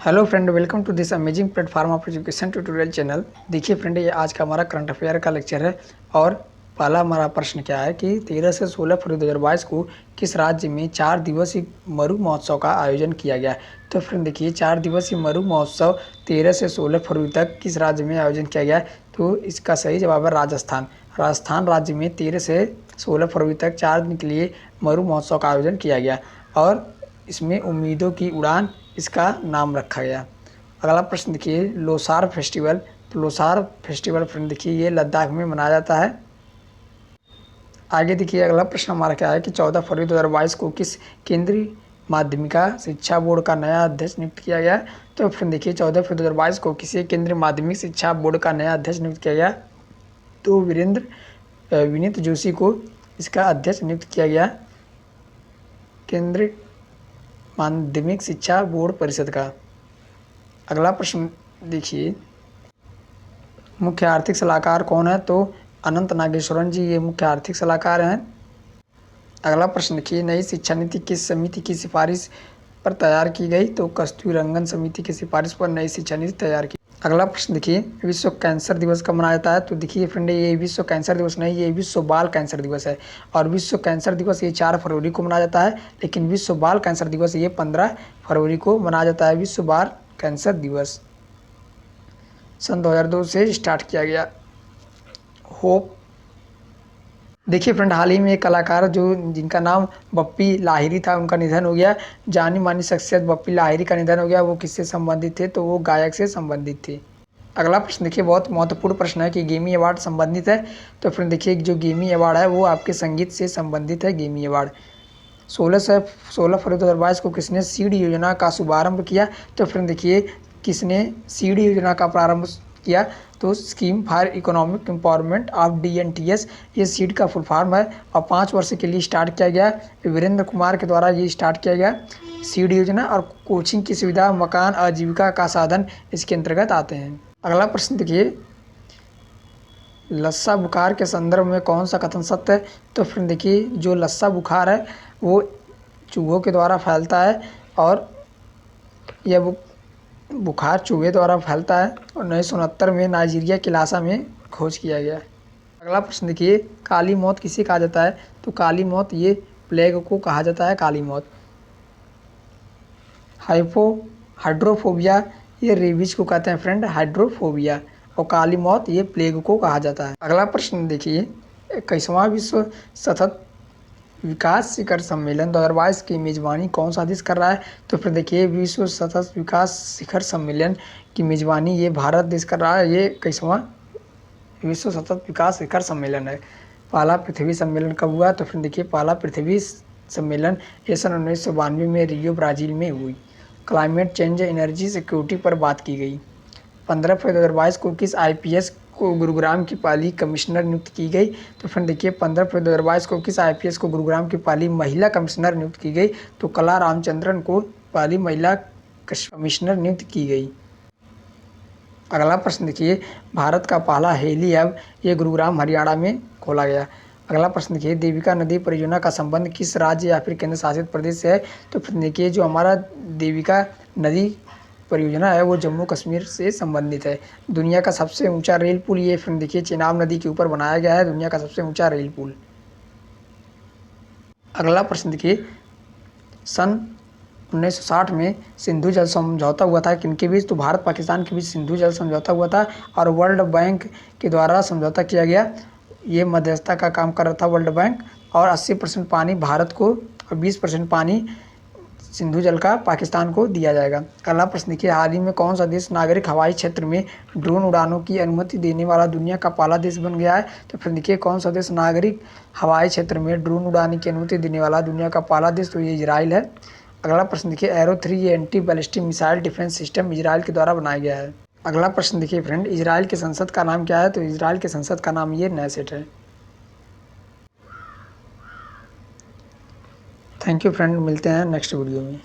Hello friend, welcome to this amazing platform of education tutorial channel. देखिए friend, ये आज का हमारा करंट अफेयर का लेक्चर है। और पहला हमारा प्रश्न क्या है कि 13 से 16 फरवरी 2022 को किस राज्य में 4 दिवसीय मरु महोत्सव का आयोजन किया गया। तो फ्रेंड देखिए, 4 दिवसीय मरु महोत्सव 13 से 16 फरवरी तक किस राज्य में आयोजन किया गया। तो इसका सही जवाब है राजस्थान। राजस्थान राज्य में 13 से 16 फरवरी तक 4 दिन के लिए मरु महोत्सव का आयोजन किया गया और इसमें उम्मीदों की उड़ान इसका नाम रखा गया। अगला प्रश्न देखिए, लोसार फेस्टिवल। तो लोसार फेस्टिवल फ्रेंड देखिए, ये लद्दाख में मनाया जाता है। आगे देखिए, अगला प्रश्न हमारा क्या है कि 14 फरवरी 2022 को किस केंद्रीय माध्यमिका शिक्षा बोर्ड का नया अध्यक्ष नियुक्त किया गया। तो फ्रेंड देखिए, 14 फरवरी 2022 को किसी केंद्रीय माध्यमिक शिक्षा बोर्ड का नया अध्यक्ष नियुक्त किया गया। तो विनीत जोशी को इसका अध्यक्ष नियुक्त किया गया, केंद्रीय माध्यमिक शिक्षा बोर्ड परिषद का। अगला प्रश्न देखिए, मुख्य आर्थिक सलाहकार कौन है। तो अनंत नागेश्वरन जी ये मुख्य आर्थिक सलाहकार हैं। अगला प्रश्न देखिए, नई शिक्षा नीति किस समिति की सिफारिश पर तैयार की गई। तो कस्तूरी रंगन समिति की सिफारिश पर नई शिक्षा नीति तैयार की। अगला प्रश्न देखिए, विश्व कैंसर दिवस कब मनाया जाता है। तो देखिए फ्रेंड, ये विश्व कैंसर दिवस नहीं, ये विश्व बाल कैंसर दिवस है। और विश्व कैंसर दिवस ये 4 फरवरी को मनाया जाता है, लेकिन विश्व बाल कैंसर दिवस ये 15 फरवरी को मनाया जाता है। विश्व बाल कैंसर दिवस सन 2002 से स्टार्ट किया गया। होप देखिए फ्रेंड, हाल ही में एक कलाकार जिनका नाम बप्पी लाहिरी था, उनका निधन हो गया। जानी मानी शख्सियत बप्पी लाहिरी का निधन हो गया। वो किससे संबंधित थे। तो वो गायक से संबंधित थे। अगला प्रश्न देखिए, बहुत महत्वपूर्ण प्रश्न है कि गेमी अवार्ड संबंधित है। तो फ्रेंड देखिए, जो गेमी अवार्ड है वो आपके संगीत से संबंधित है। गेमी अवार्ड 16 फरवरी 2022 को किसने सीड योजना का शुभारंभ किया। तो फ्रेंड देखिए, किसने सीड योजना का प्रारंभ किया। तो scheme for economic empowerment of DNTS, ये सीड का फुल फॉर्म है और 5 वर्ष के लिए स्टार्ट किया गया। वीरेंद्र कुमार के द्वारा ये स्टार्ट किया गया सीड योजना। और कोचिंग की सुविधा, मकान, आजीविका का साधन इसके अंतर्गत आते हैं। अगला प्रश्न देखिए, लस्सा बुखार के संदर्भ में कौन सा कथन सत्य है। तो फ्रेंड देखिए, जो लस्सा बुखार है वो चूहों के द्वारा फैलता है और यह बुखार चूहे द्वारा फैलता है। और 1969 में नाइजीरिया के लासा में खोज किया गया। अगला प्रश्न देखिए, काली मौत किसे कहा जाता है। तो काली मौत ये प्लेग को कहा जाता है। काली मौत हाइड्रोफोबिया ये रेबीज को कहते हैं फ्रेंड, हाइड्रोफोबिया। और काली मौत ये प्लेग को कहा जाता है। अगला प्रश्न देखिए, 21वां विश्व सतत विकास शिखर सम्मेलन 2022 की मेजबानी कौन सा देश कर रहा है। तो फिर देखिए, विश्व सतत विकास शिखर सम्मेलन की मेजबानी ये भारत देश कर रहा है। ये 21वां विश्व सतत विकास शिखर सम्मेलन है। पहला पृथ्वी सम्मेलन कब हुआ। तो फिर देखिए, पहला पृथ्वी सम्मेलन ये सन 1992 में रियो ब्राज़ील में हुई। क्लाइमेट चेंज एनर्जी सिक्योरिटी पर बात की गई। 15 फरवरी 2022 को किस IPS को गुरुग्राम की पहली कमिश्नर नियुक्त की गई। तो फिर देखिए, 15 फरवरी 2022 को किस IPS को गुरुग्राम की पहली महिला कमिश्नर नियुक्त की गई। तो कला रामचंद्रन को पहली महिला कमिश्नर नियुक्त की गई। अगला प्रश्न देखिए, भारत का पहला हेली हब ये गुरुग्राम हरियाणा में खोला गया। अगला प्रश्न देखिए, देविका नदी परियोजना का संबंध किस राज्य या फिर केंद्र शासित प्रदेश से है। तो फिर देखिए, जो हमारा देविका नदी परियोजना है वो जम्मू कश्मीर से संबंधित है। दुनिया का सबसे ऊंचा रेल पुल ये फिर देखिए, चेनाब नदी के ऊपर बनाया गया है, दुनिया का सबसे ऊंचा रेल पुल। अगला प्रश्न देखिए, सन 1960 में सिंधु जल समझौता हुआ था किनके बीच। तो भारत पाकिस्तान के बीच सिंधु जल समझौता हुआ था और वर्ल्ड बैंक के द्वारा समझौता किया गया। ये मध्यस्थता का काम कर रहा था वर्ल्ड बैंक। और 80% पानी भारत को और 20% पानी सिंधु जल का पाकिस्तान को दिया जाएगा। अगला प्रश्न देखिए, हाल ही में कौन सा देश नागरिक हवाई क्षेत्र में ड्रोन उड़ानों की अनुमति देने वाला दुनिया का पहला देश बन गया है। तो फिर देखिए, कौन सा देश नागरिक हवाई क्षेत्र में ड्रोन उड़ाने की अनुमति देने वाला दुनिया का पहला देश। तो ये इजराइल है। अगला प्रश्न देखिए, एरो 3 ये anti ballistic missile defence system Israel के द्वारा बनाया गया है। अगला प्रश्न देखिए फ्रेंड, इजराइल के संसद का नाम क्या है। तो इजराइल के संसद का नाम ये नेसेट है। थैंक यू फ्रेंड, मिलते हैं नेक्स्ट वीडियो में।